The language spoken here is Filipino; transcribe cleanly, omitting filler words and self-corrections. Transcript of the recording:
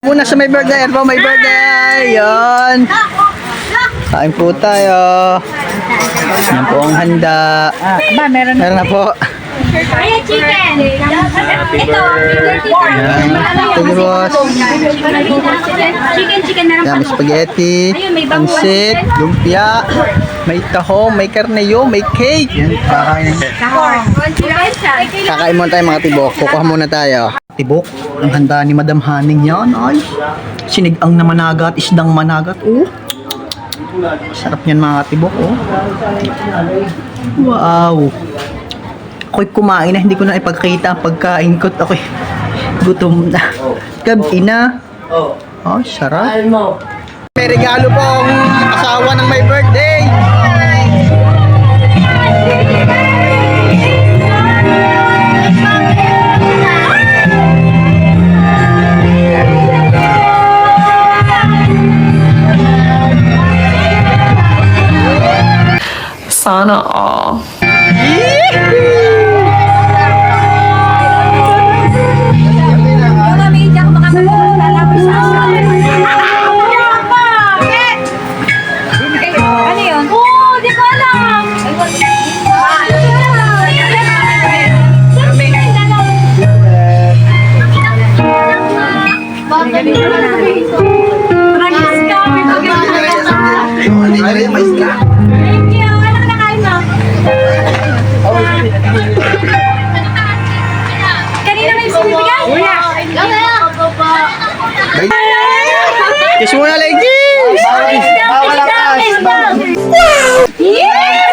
Muna sa may birthday, ano po, may birthday! Yun! Kain po tayo. Yan po ang handa. Meron na po. Ayan, chicken. Ito, Yan. Sige, boss. chicken meron Yan, pa. may spaghetti, pansit, lumpia, may tahong, may karneyo, may cake. Yan, kakain. Kakain muna tayo mga tibok. Kukuha muna tayo. Tibok, ang handa ni Madam Haning yan. Ay, sinigang na managat, isdang managat. Oh. Sarap yan mga tibok. Oh. Wow. Ako'y kumain na, hindi ko na ipagkita ang pagkain ko. Ako'y gutom na. Gabi na. Oh, sarap. May regalo po ang asawa ng may birthday. Sana all. Ano yun? Oo, di ko alam. Thank you. Ano ka nakain mo? Kanina may sinibigay? Kiss muna, ladies! Bawal ang Bawal ang Yeah!